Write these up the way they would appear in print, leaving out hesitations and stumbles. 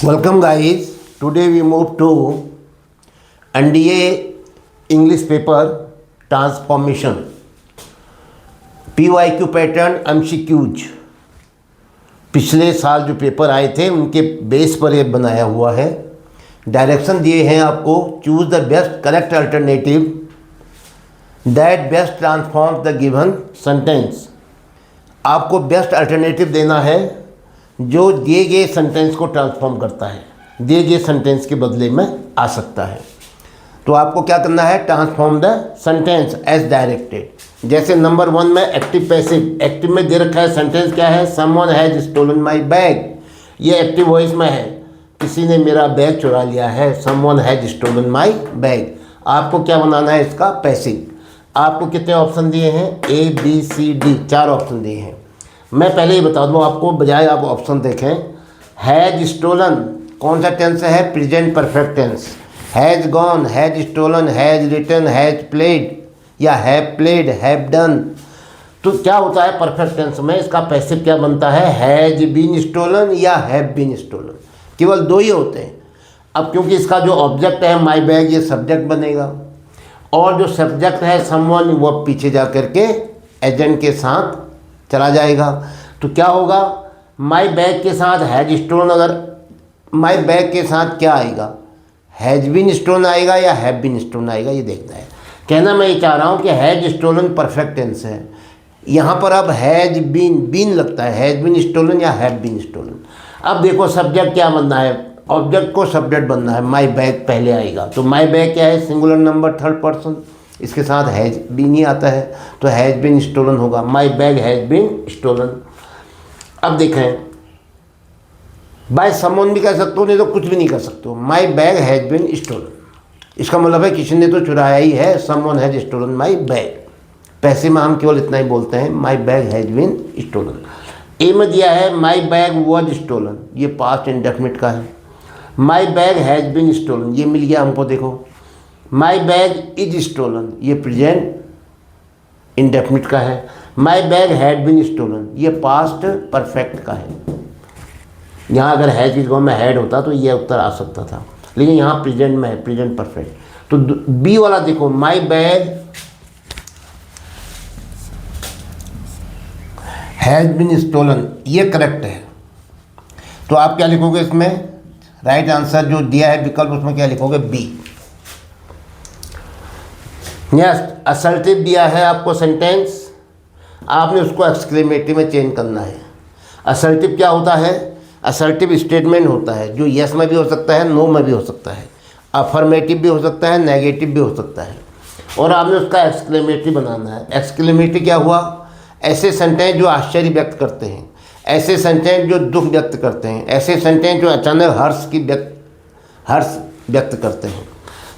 Welcome guys. Today we move to NDA English paper transformation. PYQ pattern MCQs पिछले साल जो paper आए थे उनके बेस पर ये बनाया हुआ है। डायरेक्शन दिए हैं आपको, choose the best correct alternative that best transform the given sentence. आपको बेस्ट अल्टरनेटिव देना है जो दिए गए सेंटेंस को ट्रांसफॉर्म करता है, दिए गए सेंटेंस के बदले में आ सकता है। तो आपको क्या करना है, transform the sentence as directed. जैसे नंबर 1 में एक्टिव पैसिव, एक्टिव में दे रखा है सेंटेंस क्या है, someone has stolen my bag. ये एक्टिव वॉइस में है, किसी ने मेरा बैग चुरा लिया है, someone has stolen my bag. आपको क्या बनाना है इसका, पैसिव। आपको कितने ऑप्शन दिए हैं, ABCD 4 ऑप्शन दिए हैं। मैं पहले ही बता दूँ आपको, बजाय आप ऑप्शन देखें। हैज स्टोलन कौन सा टेंस है, present perfect tense. Has gone, has stolen, has written, has played या हैव प्लेड, हैव डन। तो क्या होता है परफेक्ट टेंस में, इसका पैसिव क्या बनता है, हैज बीन स्टोलन या हैव बीन स्टोलन। केवल 2 ही होते हैं। अब क्योंकि इसका जो ऑब्जेक्ट है माई बैग, ये सब्जेक्ट बनेगा, और जो सब्जेक्ट है समवन, वो पीछे जा करके एजेंट के साथ चला जाएगा। तो क्या होगा, माई बैग के साथ हैज स्टोलन, अगर माई बैग के साथ क्या आएगा, हैज बीन स्टोलन आएगा या हैव बीन स्टोलन आएगा, ये देखना है। कहना मैं ये चाह रहा हूँ कि हैज स्टोलन परफेक्ट टेंस है, यहाँ पर अब हैज बीन लगता है, हैज बीन स्टोलन या हैव बीन स्टोलन। अब देखो सब्जेक्ट क्या बनना है, ऑब्जेक्ट को सब्जेक्ट बनना है, माई बैग पहले आएगा। तो माई बैग क्या है, सिंगुलर नंबर थर्ड पर्सन, इसके साथ हैज बीन ही आता है, तो हैज बीन स्टोलन होगा, my bag has been stolen. अब देखें, बाय समवन भी कह सकते हो, नहीं तो कुछ भी नहीं कर सकते हो, my bag has been stolen. इसका मतलब है किसी ने तो चुराया ही है, someone has stolen my bag. पैसे में हम केवल इतना ही बोलते हैं, my bag has been stolen. A में दिया है माई बैग वॉज स्टोलन, ये पास्ट इंडेफिनिट का है। My bag has been stolen, ये मिल गया हमको। देखो माई बैग इज स्टोलन, ये प्रेजेंट इंडेफिनिट का है। My bag had been stolen, ये पास्ट परफेक्ट का है। यहाँ अगर हैज की जगह में हैड होता तो ये उत्तर आ सकता था, लेकिन यहाँ प्रेजेंट में है, प्रेजेंट परफेक्ट। तो बी वाला देखो, my bag has been stolen, ये करेक्ट है। तो आप क्या लिखोगे इसमें, राइट आंसर जो दिया है विकल्प, उसमें क्या लिखोगे, बी। नेक्स्ट असर्टिव दिया है आपको सेंटेंस, आपने उसको एक्सक्लेमेटिव में चेंज करना है। असर्टिव क्या होता है, असर्टिव स्टेटमेंट होता है जो यस में भी हो सकता है, नो में भी हो सकता है, अफर्मेटिव भी हो सकता है, नेगेटिव भी हो सकता है, और आपने उसका एक्सक्लेमेटिव बनाना है। एक्सक्लेमेटिव क्या हुआ, ऐसे सेंटेंस जो आश्चर्य व्यक्त करते हैं, ऐसे सेंटेंस जो दुख व्यक्त करते हैं, ऐसे सेंटेंस जो अचानक हर्ष व्यक्त करते हैं।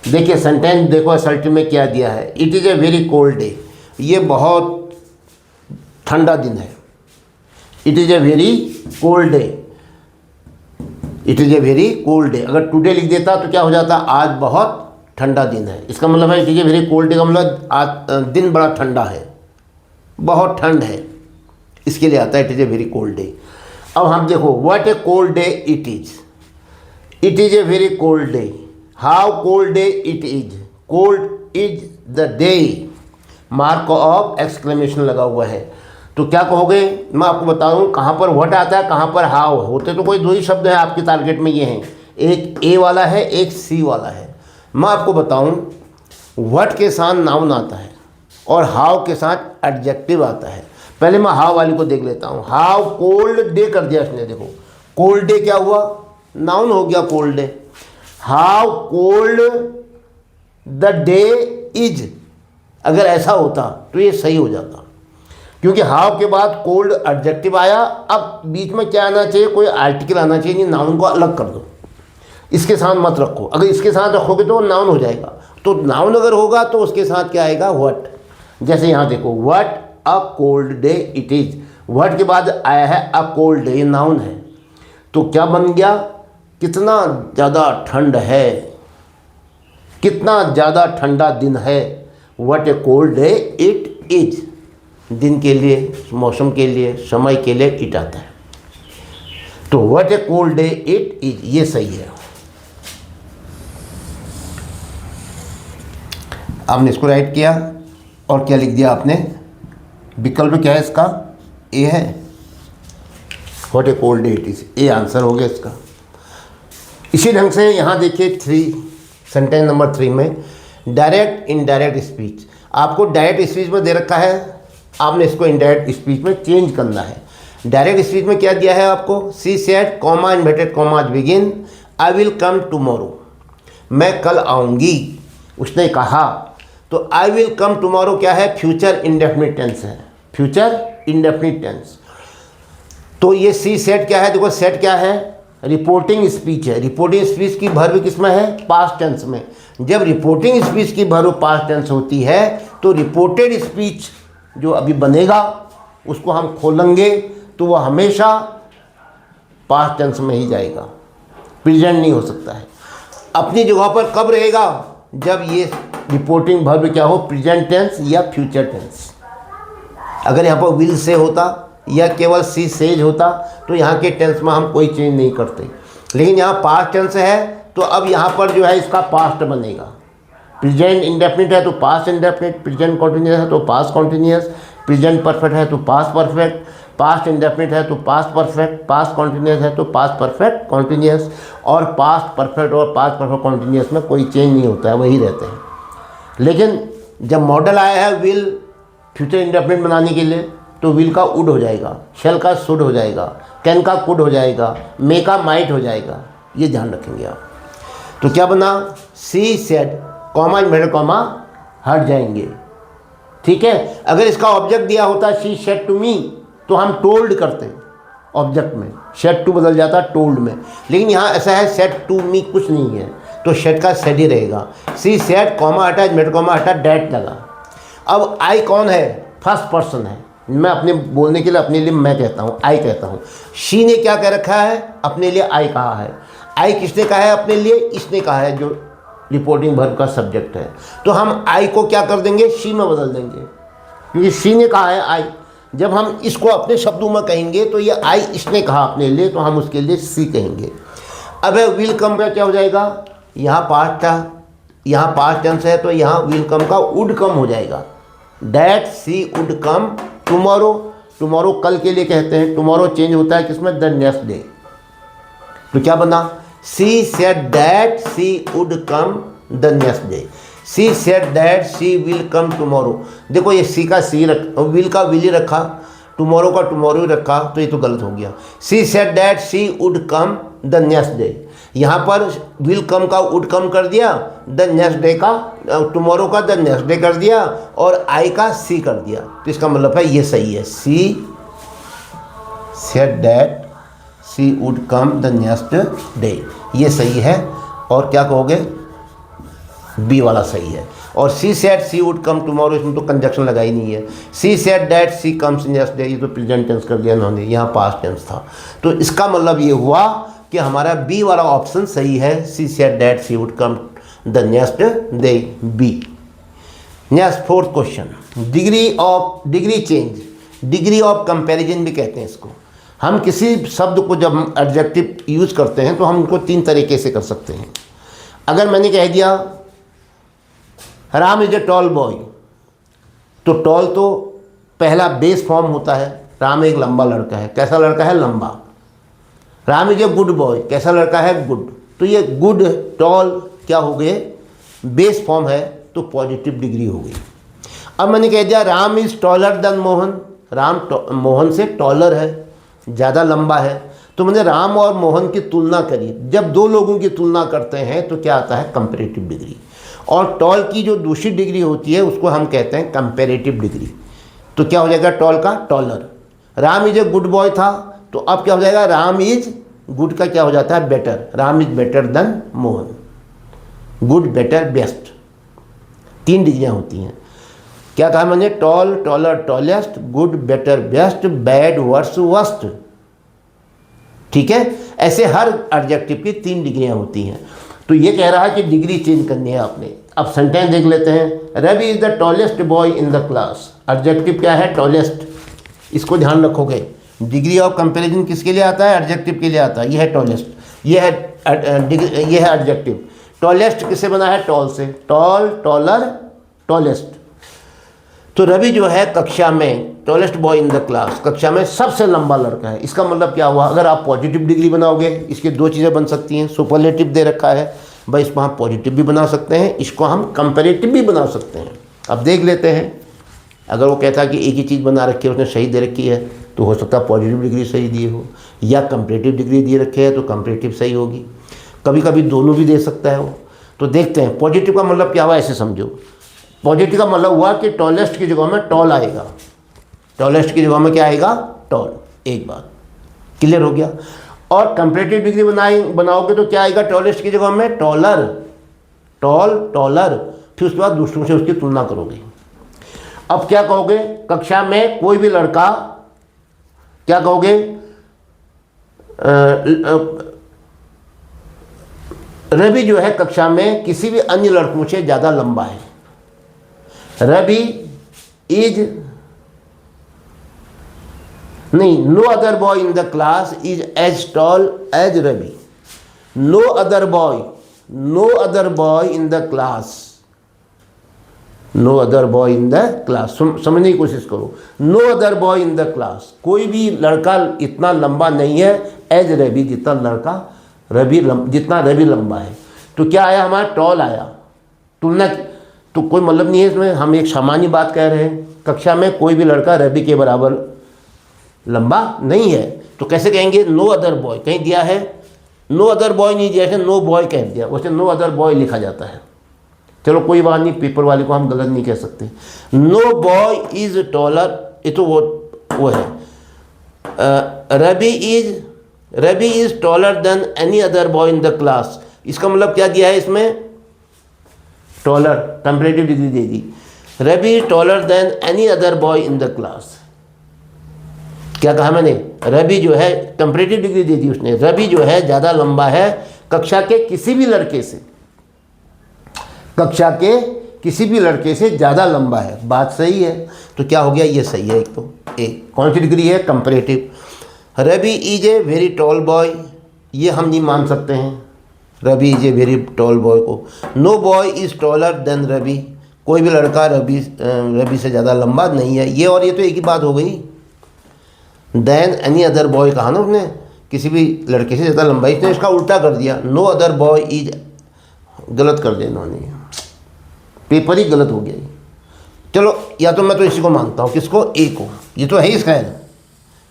देखिए सेंटेंस देखो असर्टिव में क्या दिया है, it is a very cold day, ये बहुत ठंडा दिन है। It is a very cold day, it is a very cold day. अगर टुडे लिख देता तो क्या हो जाता, आज बहुत ठंडा दिन है। इसका मतलब है it is a very cold day का मतलब आज दिन बड़ा ठंडा है, बहुत ठंड है, इसके लिए आता है it is a very cold day. अब हम देखो, what A cold day it is, it is a very cold day, how cold day it is, cold is the day, mark of exclamation लगा हुआ है। तो क्या कहोगे, मैं आपको बताऊं कहाँ पर व्हाट आता है, कहाँ पर हाउ। होते तो कोई 2 ही शब्द हैं आपके टारगेट में, ये हैं, एक ए वाला है, एक सी वाला है। मैं आपको बताऊं व्हाट के साथ नाउन आता है और हाउ के साथ एडजेक्टिव आता है। पहले मैं हाउ वाली को देख लेता हूँ। हाउ कोल्ड डे कर दिया इसने, देखो कोल्ड डे क्या हुआ, नाउन हो गया cold day. How cold the day is, अगर ऐसा होता तो ये सही हो जाता, क्योंकि हाउ के बाद कोल्ड एडजेक्टिव आया। अब बीच में क्या आना चाहिए, कोई आर्टिकल आना चाहिए, नहीं नाउन को अलग कर दो, इसके साथ मत रखो। अगर इसके साथ रखोगे तो नाउन हो जाएगा। तो नाउन अगर होगा तो उसके साथ क्या आएगा, व्हाट। जैसे यहाँ देखो, what a cold day it is, what के बाद आया है अ कोल्ड डे, ये नाउन है। तो क्या बन गया, कितना ज़्यादा ठंड है, कितना ज़्यादा ठंडा दिन है। What A cold day it is, दिन के लिए, मौसम के लिए, समय के लिए इट आता है। तो what A cold day it is, ये सही है। आपने इसको राइट किया और क्या लिख दिया आपने, विकल्प क्या है इसका, ए है, what A cold day it is, A answer हो गया इसका। इसी ढंग से यहाँ देखिए सेंटेंस नंबर 3 में डायरेक्ट इनडायरेक्ट स्पीच, आपको डायरेक्ट स्पीच में दे रखा है, आपने इसको इनडायरेक्ट स्पीच में चेंज करना है। डायरेक्ट स्पीच में क्या दिया है आपको, she said comma inverted commas begin I will come tomorrow, मैं कल आऊँगी, उसने कहा। तो आई विल कम टुमारो क्या है, फ्यूचर इंडेफिनिट टेंस है, फ्यूचर इंडेफिनिट टेंस। तो ये सी सेड क्या है, देखो सेड क्या है, रिपोर्टिंग स्पीच है। रिपोर्टिंग स्पीच की भर्व किस में है, पास्ट टेंस में। जब रिपोर्टिंग स्पीच की भर्व पास्ट टेंस होती है तो रिपोर्टेड स्पीच जो अभी बनेगा उसको हम खोलेंगे तो वो हमेशा पास्ट टेंस में ही जाएगा, प्रेजेंट नहीं हो सकता है। अपनी जगह पर कब रहेगा, जब ये रिपोर्टिंग भर्व क्या हो, प्रेजेंट टेंस या फ्यूचर टेंस। अगर यहाँ पर विल से होता या केवल सी सेज होता तो यहाँ के टेंस में हम कोई चेंज नहीं करते, लेकिन यहाँ पास्ट टेंस है तो अब यहाँ पर जो है इसका पास्ट बनेगा। प्रेजेंट इंडेफिनिट है तो पास्ट इंडेफिनिट, प्रेजेंट कॉन्टिन्यूस है तो पास्ट कॉन्टिन्यूस, प्रेजेंट परफेक्ट है तो पास्ट परफेक्ट, पास्ट इंडेफिनिट है तो पास्ट परफेक्ट, पास्ट कॉन्टिन्यूस है तो पास्ट परफेक्ट कॉन्टिन्यूस। और पास्ट परफेक्ट और पास्ट परफेक्ट कॉन्टिन्यूस में कोई चेंज नहीं होता है, वही रहते हैं। लेकिन जब मॉडल आया है विल फ्यूचर इंडेफिनिट बनाने के लिए तो विल का वुड हो जाएगा, शेल का शुड हो जाएगा, कैन का कुड हो जाएगा, मे का माइट हो जाएगा, ये ध्यान रखेंगे आप। तो क्या बना, she said comma inverted comma हट जाएंगे, ठीक है। अगर इसका ऑब्जेक्ट दिया होता शी सेड टू मी तो हम टोल्ड करते हैं, ऑब्जेक्ट में सेड टू बदल जाता टोल्ड में, लेकिन यहाँ ऐसा है सेड टू मी कुछ नहीं है तो सेड का सेड ही रहेगा। सी सेड कॉमा हटा इन्वर्टेड कॉमा हटा डैट लगा। अब आई कौन है, फर्स्ट पर्सन है, मैं अपने बोलने के लिए अपने लिए मैं कहता हूँ, आई कहता हूँ। शी ने क्या कह रखा है, अपने लिए आई कहा है। आई किसने कहा है अपने लिए, इसने कहा है जो रिपोर्टिंग वर्ब का सब्जेक्ट है। तो हम आई को क्या कर देंगे, शी में बदल देंगे, क्योंकि शी ने कहा है आई। जब हम इसको अपने शब्दों में कहेंगे तो ये आई इसने कहा अपने लिए, तो हम उसके लिए सी कहेंगे। अब विल कम का क्या हो जाएगा, यहाँ पास्ट था, यहाँ पास्ट टेंस है तो यहाँ विल कम का वुड कम हो जाएगा। That C would come tomorrow, tomorrow कल के लिए कहते हैं, टुमारो चेंज होता है किसमें, द नेक्स्ट डे। तो क्या बना, she said that she would come the next day, she said that she will come tomorrow. देखो ये सी का सी विल का विल ही रखा, टुमारो का टुमारो ही रखा, तो ये तो गलत हो गया। She said that she would come the next day, यहाँ पर विल कम का वुड कम कर दिया, द नेक्स्ट डे का टुमारो का द नेक्स्ट डे कर दिया, और आई का सी कर दिया। तो इसका मतलब है ये सही है, she said that she would come the next day, ये सही है। और क्या कहोगे, बी वाला सही है। और she said she would come tomorrow, इसमें तो कंजक्शन लगा ही नहीं है। She said that she comes next day, ये तो प्रेजेंट टेंस कर दिया उन्होंने, यहाँ पास्ट टेंस था। तो इसका मतलब ये हुआ कि हमारा बी वाला ऑप्शन सही है, she said that she would come the next day, B. Next fourth question, degree change, degree of comparison भी कहते हैं इसको। हम किसी शब्द को जब एडजेक्टिव यूज़ करते हैं तो हम उनको 3 तरीके से कर सकते हैं। अगर मैंने कह दिया Ram is a tall boy, तो टॉल तो पहला बेस फॉर्म होता है, राम एक लंबा लड़का है। कैसा लड़का है, लंबा। Ram is a good boy, कैसा लड़का है, गुड। तो ये गुड टॉल क्या हो गए, बेस फॉर्म है, तो पॉजिटिव डिग्री हो गई। अब मैंने कह दिया Ram is taller then Mohan, Ram Mohan से टॉलर है, ज़्यादा लंबा है। तो मैंने राम और मोहन की तुलना करी। जब 2 लोगों की तुलना करते हैं तो क्या आता है, कंपैरेटिव डिग्री। और टॉल की जो दूसरी डिग्री होती है उसको हम कहते हैं कंपैरेटिव डिग्री। तो क्या हो जाएगा, टॉल का taller. Ram is a good boy था, तो अब क्या हो जाएगा, राम इज गुड का क्या हो जाता है, better. Ram is better than Mohan, good better best, 3 डिग्रियाँ होती हैं। क्या कहा मैंने, toll taller tallest, good better best, bad worse worst. ठीक है, ऐसे हर एडजेक्टिव की 3 डिग्रियाँ होती हैं। तो ये कह रहा है कि डिग्री चेंज करनी है आपने। अब सेंटेंस देख लेते हैं, Ravi is the tallest boy in the class. Adjective क्या है, टॉलेस्ट, इसको ध्यान रखोगे। डिग्री ऑफ कंपैरिजन किसके लिए आता है? एडजेक्टिव के लिए आता है। ये है टॉलेस्ट, ये है एडजेक्टिव। टॉलेस्ट किससे बना है? टॉल से। Tall, taller, tallest. तो रवि जो है कक्षा में, tallest boy in the class, कक्षा में सबसे लंबा लड़का है। इसका मतलब क्या हुआ? अगर आप पॉजिटिव डिग्री बनाओगे, इसकी दो चीज़ें बन सकती हैं। सुपरलेटिव दे रखा है भाई, इसको हम पॉजिटिव भी बना सकते हैं, इसको हम कंपैरेटिव भी बना सकते हैं। अब देख लेते हैं, अगर वो कहता है कि एक ही चीज़ बना रखी है, उसने सही दे रखी है, तो हो सकता है पॉजिटिव डिग्री सही दी हो, या कंपैरेटिव डिग्री दे रखी है तो कंपैरेटिव सही होगी। कभी कभी दोनों भी दे सकता है वो। तो देखते हैं पॉजिटिव का मतलब क्या हुआ, ऐसे समझो। पॉजिटिव का मतलब हुआ कि टॉलेस्ट की जगह में टॉल आएगा। टॉलेस्ट की जगह में क्या आएगा? टॉल। एक बात क्लियर हो गया। और कंपैरेटिव डिग्री बनाओगे तो क्या आएगा? टॉलेस्ट की जगह में टॉलर। टॉल, टॉलर, फिर उसके बाद दूसरों से उसकी तुलना करोगे। अब क्या कहोगे? कक्षा में कोई भी लड़का, क्या कहोगे? रवि जो है कक्षा में किसी भी अन्य लड़कों से ज़्यादा लंबा है। रवि इज नहीं, no other boy in the class is as tall as Ravi. No other boy, no other boy in the class, no other boy in the class, समझने की कोशिश करो। No other boy in the class, कोई भी लड़का इतना लंबा नहीं है एज रवि, जितना रवि लंबा है। तो क्या आया हमारा? टॉल आया। तुलना तो कोई मतलब नहीं है इसमें, हम एक सामान्य बात कह रहे हैं। कक्षा में कोई भी लड़का रवि के बराबर लंबा नहीं है, तो कैसे कहेंगे? No other boy. कहीं दिया है नो अदर बॉय नहीं दिया है, नो बॉय कह दिया, वैसे नो अदर बॉय लिखा जाता है। चलो कोई बात नहीं, पेपर वाले को हम गलत नहीं कह सकते। नो बॉय इज टॉलर, ये तो वो है। Ravi is taller than any other boy in the class. इसका मतलब क्या दिया है इसमें? टॉलर, कंपैरेटिव डिग्री दे दी। Ravi is taller than any other boy in the class. क्या कहा मैंने? रवि जो है, कंपैरेटिव डिग्री दे दी उसने, रवि जो है ज़्यादा लंबा है कक्षा के किसी भी लड़के से, कक्षा के किसी भी लड़के से ज़्यादा लंबा है। बात सही है, तो क्या हो गया? ये सही है। एक तो एक कौन सी डिग्री है? Comparative. Ravi is a very tall boy, ये हम नहीं मान सकते हैं Ravi is a very tall boy को। No boy is taller than Ravi, कोई भी लड़का रवि से ज़्यादा लंबा नहीं है। ये और ये तो एक ही बात हो गई। देन एनी अदर बॉय कहा ना उसने, किसी भी लड़के से ज़्यादा लंबा, इसने इसका उल्टा कर दिया। नो अदर बॉय इज, गलत कर दिया इन्होंने, पेपर ही गलत हो गया। चलो, या तो मैं तो इसी को मानता हूँ, किसको? ए को। ये तो है ही इसका है,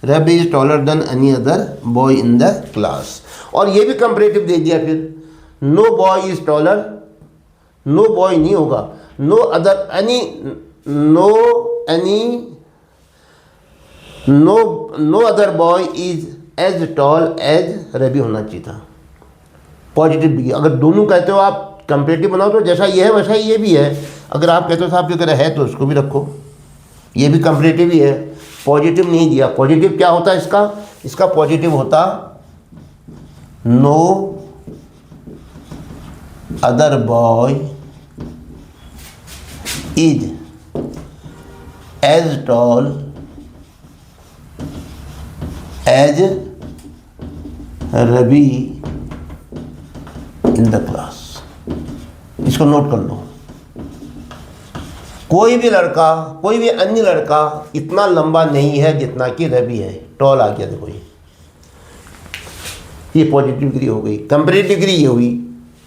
Ravi is taller than any other boy in the class. और ये भी कंपैरेटिव दे दिया फिर। No boy is taller, no boy नहीं होगा, no other any, no other boy is as tall as Ravi होना चाहिए था। पॉजिटिव डिग्री अगर दोनों कहते हो आप कंपैरेटिव बनाओ तो जैसा ये है वैसा ही ये भी है। अगर आप कहते हो साहब की तरह है तो उसको भी रखो, ये भी कंपैरेटिव ही है। पॉजिटिव नहीं दिया। पॉजिटिव क्या होता है इसका पॉजिटिव होता no other boy is as tall as Ravi in the class. इसको नोट कर लो। कोई भी लड़का, कोई भी अन्य लड़का इतना लंबा नहीं है जितना कि रवि है। टॉल आ गया, देखो ये पॉजिटिव डिग्री हो गई। कंपैरेटिव डिग्री ये हुई,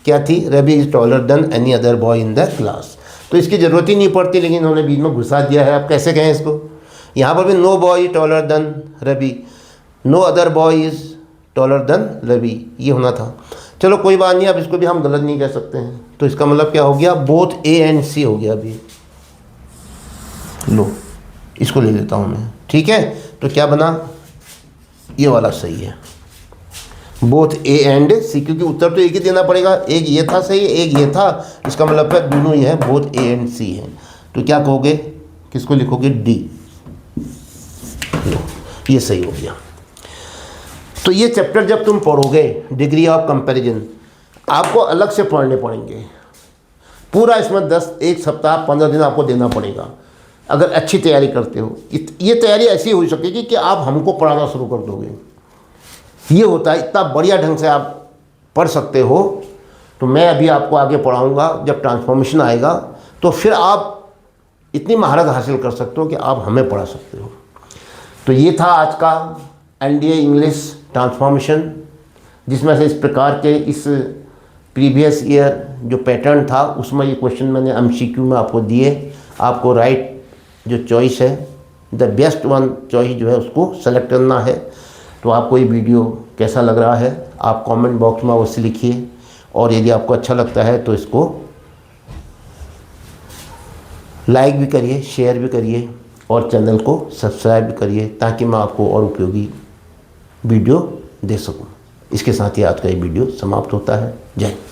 क्या थी? Ravi is taller than any other boy in the class. तो इसकी ज़रूरत ही नहीं पड़ती, लेकिन उन्होंने बीच में घुसा दिया है। आप कैसे कहें इसको? यहाँ पर भी no boy is taller than Ravi, no other boy is taller than Ravi, ये होना था। चलो कोई बात नहीं, अब इसको भी हम गलत नहीं कह सकते हैं। तो इसका मतलब क्या हो गया? बोथ ए एंड सी हो गया। अभी लो, इसको ले लेता हूँ मैं, ठीक है। तो क्या बना? ये वाला सही है, बोथ ए एंड सी, क्योंकि उत्तर तो एक ही देना पड़ेगा। एक ये था सही, एक ये था, इसका मतलब है दोनों ये है, बोथ ए एंड सी है। तो क्या कहोगे? किसको लिखोगे? डी। लो, ये सही हो गया। तो ये चैप्टर जब तुम पढ़ोगे, डिग्री ऑफ कंपैरिजन, आपको अलग से पढ़ने पड़ेंगे पूरा। इसमें 1 सप्ताह 15 दिन आपको देना पड़ेगा। अगर अच्छी तैयारी करते हो। ये तैयारी ऐसी हो सकेगी कि आप हमको पढ़ाना शुरू कर दोगे। ये होता है, इतना बढ़िया ढंग से आप पढ़ सकते हो। तो मैं अभी आपको आगे पढ़ाऊँगा, जब ट्रांसफॉर्मेशन आएगा तो फिर आप इतनी महारत हासिल कर सकते हो कि आप हमें पढ़ा सकते हो। तो ये था आज का एनडीए इंग्लिश ट्रांसफॉर्मेशन, जिसमें से इस प्रकार के इस प्रीवियस ईयर जो पैटर्न था उसमें ये क्वेश्चन मैंने एमसीक्यू में आपको दिए। आपको राइट जो चॉइस है, द बेस्ट वन चॉइस जो है उसको सेलेक्ट करना है। तो आपको ये वीडियो कैसा लग रहा है आप कमेंट बॉक्स में अवश्य लिखिए, और यदि आपको अच्छा लगता है तो इसको लाइक भी करिए, शेयर भी करिए और चैनल को सब्सक्राइब भी करिए, ताकि मैं आपको और उपयोगी वीडियो दे सकूं। इसके साथ ही आज का ये वीडियो समाप्त होता है। जय हिंद।